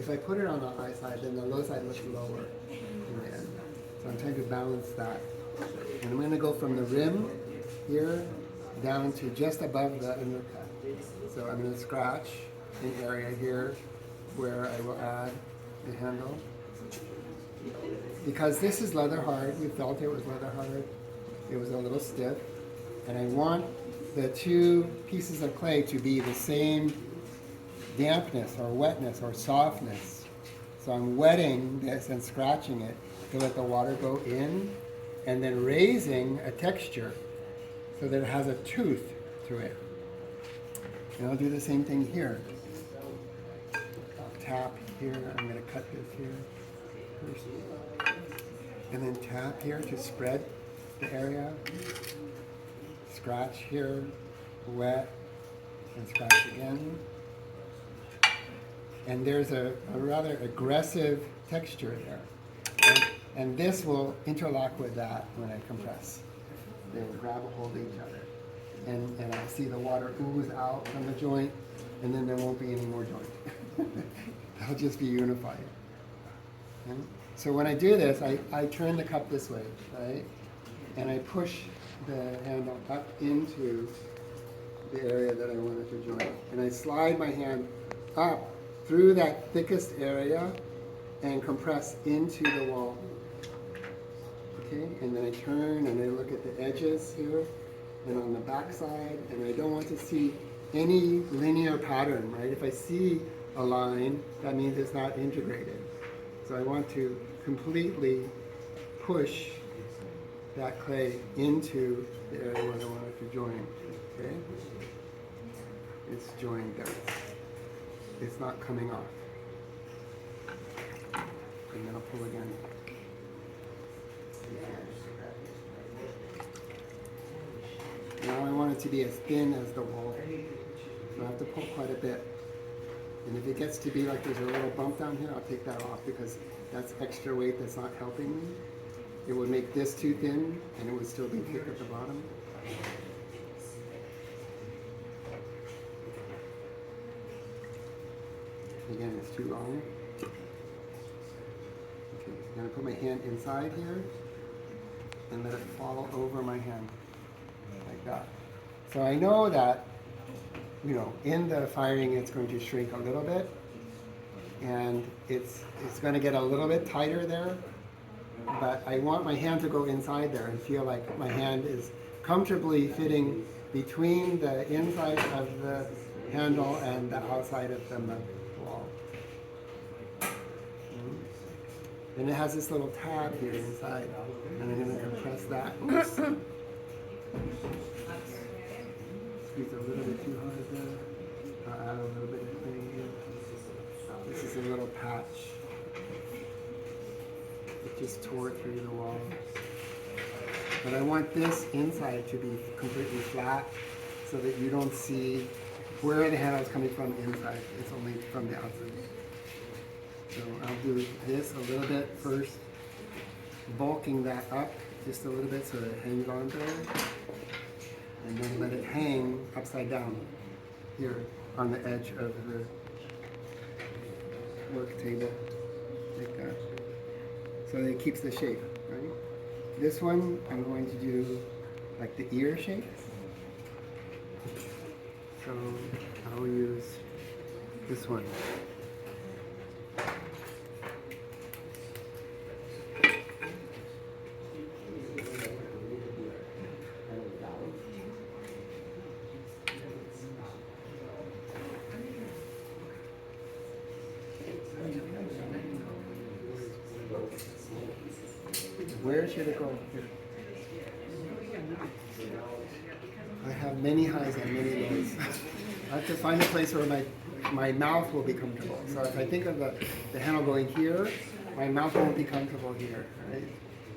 if I put it on the high side, then the low side looks lower in the end. So I'm trying to balance that. And I'm going to go from the rim here down to just above the undercut. So I'm going to scratch an area here where I will add the handle. Because this is leather hard, we felt it was leather hard. It was a little stiff. And I want the two pieces of clay to be the same dampness or wetness or softness. So I'm wetting this and scratching it to let the water go in, and then raising a texture so that it has a tooth to it. And I'll do the same thing here. I'll tap here. I'm going to cut this here first. And then tap here to spread the area. Scratch here, wet, and scratch again. And there's a rather aggressive texture there. And this will interlock with that when I compress. They will grab a hold of each other. And I'll see the water ooze out from the joint, and then there won't be any more joint. They'll just be unified. Okay? So when I do this, I turn the cup this way, right? And I push the handle up into the area that I want it to join. And I slide my hand up through that thickest area and compress into the wall. Okay, and then I turn and I look at the edges here and on the back side, and I don't want to see any linear pattern, right? If I see a line, that means it's not integrated. So I want to completely push that clay into the area where I want it to join. Okay? It's joined there. It's not coming off. And then I'll pull again. Now I want it to be as thin as the wall. So I have to pull quite a bit. And if it gets to be like there's a little bump down here, I'll take that off because that's extra weight that's not helping me. It would make this too thin and it would still be thick at the bottom. Again, it's too long. Okay, I'm going to put my hand inside here and let it fall over my hand like that. So I know that, you know, in the firing it's going to shrink a little bit and it's going to get a little bit tighter there, but I want my hand to go inside there and feel like my hand is comfortably fitting between the inside of the handle and the outside of the wall. And it has this little tab here inside, and I'm going to compress that. Oops. Squeeze a little bit too hard there. I'll add a little bit of clay here. This is a little patch. It just tore through the wall. But I want this inside to be completely flat so that you don't see where the handle is coming from inside. It's only from the outside. So I'll do this a little bit first, bulking that up just a little bit so that it hangs on there. And then let it hang upside down here on the edge of the work table, like that. So that it keeps the shape, right? This one I'm going to do like the ear shape. So I'll use this one. Where should it go? Here. I have many highs and many lows. I have to find a place where my mouth will be comfortable. So if I think of the handle going here, my mouth won't be comfortable here, right?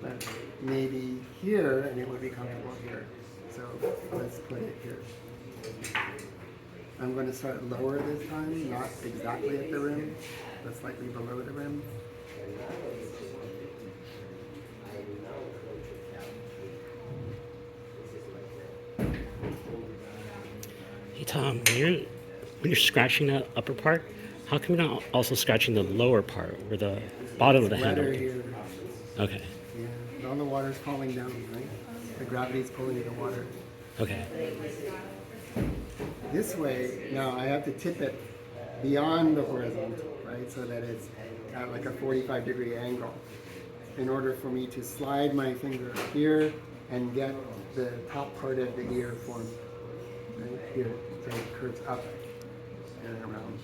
But maybe here, and it would be comfortable here. So let's put it here. I'm going to start lower this time, not exactly at the rim, but slightly below the rim. Hey Tom, when you're scratching the upper part, How come you're not also scratching the lower part or the bottom of the handle? Wetter here. Okay. Yeah, and all the water's falling down, right? The gravity's pulling the water. Okay. This way, now I have to tip it beyond the horizontal, right? So that it's at like a 45-degree angle in order for me to slide my finger here and get the top part of the ear formed right here. So it curves up and around.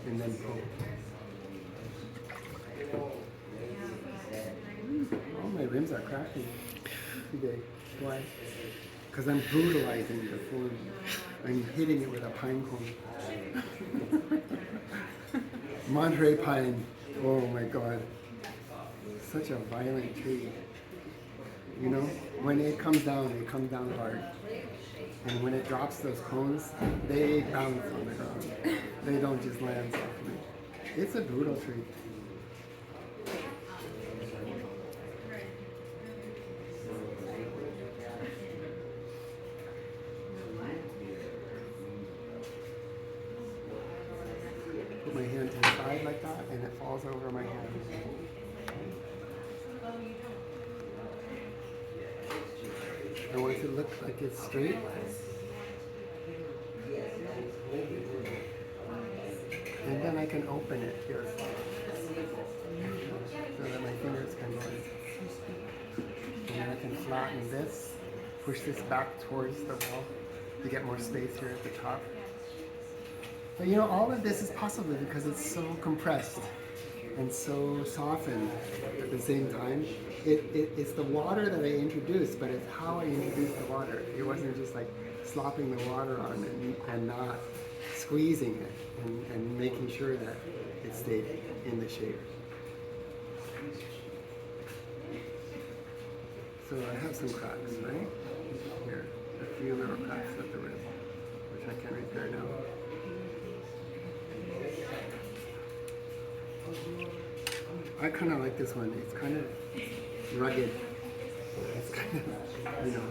And then pull. Oh, my rims are cracking today. Why? Because I'm brutalizing the form. I'm hitting it with a pine cone. Monterey pine. Oh my God. Such a violent tree. You know, when it comes down hard. And when it drops those cones, they bounce on the ground. They don't just land softly. It's a brutal tree. Put my hand to the side like that, and it falls over my hand. I want it to look like it's straight. And then I can open it here so that my fingers can go in. And then I can flatten this, push this back towards the wall to get more space here at the top. But you know, all of this is possible because it's so compressed and so softened at the same time. It's the water that I introduced, but it's how I introduced the water. It wasn't just like slopping the water on and not squeezing it and making sure that it stayed in the shape. So I have some cracks, right? Here, a few little cracks at the rim, which I can repair now. I kind of like this one. It's kind of rugged. It's kind of, you know,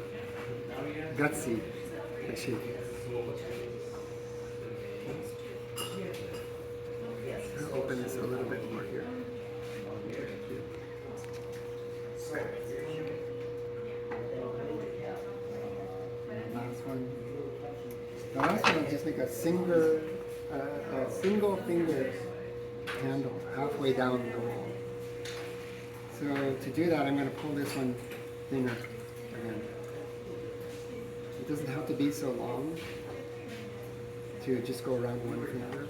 gutsy, the shape. I'll open this a little bit more here. Last one. The last one, I'll just make a single finger handle halfway down the wall. So to do that, I'm going to pull this one thinner again. It doesn't have to be so long to just go around one finger.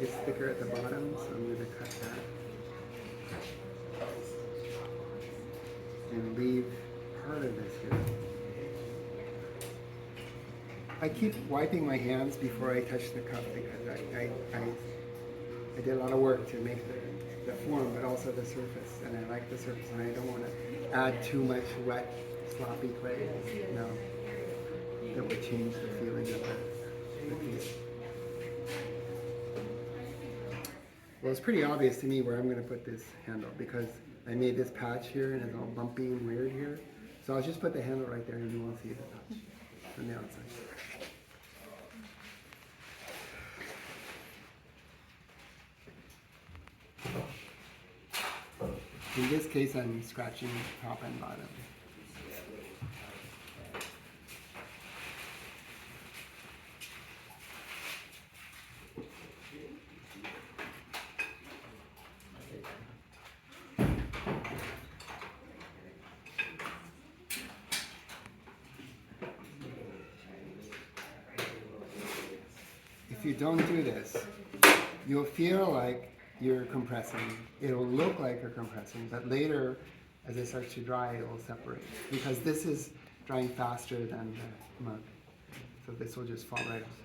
It's thicker at the bottom, so I'm going to cut that. And leave part of this here. I keep wiping my hands before I touch the cup because I did a lot of work to make the form, but also the surface, and I like the surface, and I don't want to add too much wet, sloppy clay. No, that would change the feeling of the piece. Well, it's pretty obvious to me where I'm going to put this handle because I made this patch here and it's all bumpy and weird here. So I'll just put the handle right there and you won't see the patch from the outside. In this case, I'm scratching top and bottom. If you don't do this, you'll feel like you're compressing. It'll look like you're compressing, but later, as it starts to dry, it will separate. Because this is drying faster than the mug. So this will just fall right off.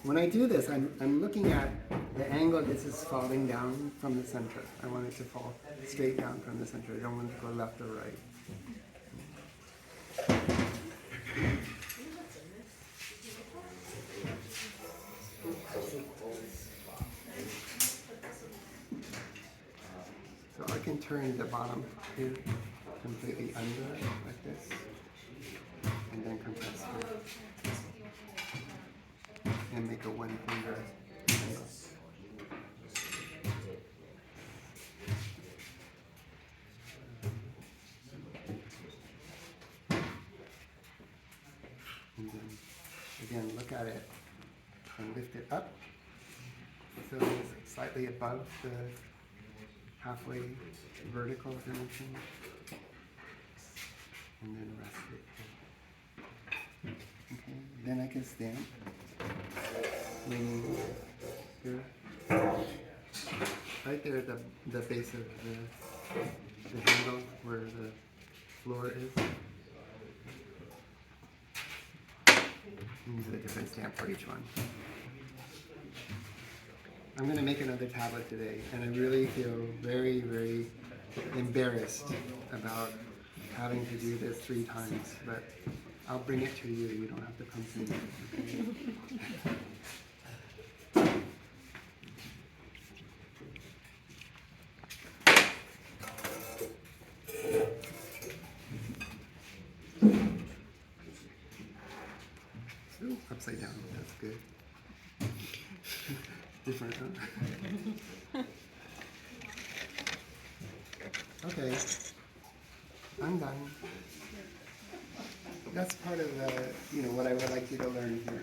when I do this, I'm looking at the angle this is falling down from the center. I want it to fall straight down from the center. I don't want it to go left or right. So I can turn the bottom here completely under like this, and then compress here, and make a one finger angle. And then again, look at it and lift it up so it's slightly above the halfway vertical dimension, and then rest it here. Okay, then I can stamp, meaning here, right there at the base of the handle where the floor is. Use a different stamp for each one. I'm going to make another tablet today, and I really feel very, very embarrassed about having to do this 3 times, but I'll bring it to you. You don't have to come to me. Okay? Ooh, upside down. That's good. Different, huh? Okay, I'm done. That's part of what I would like you to learn here.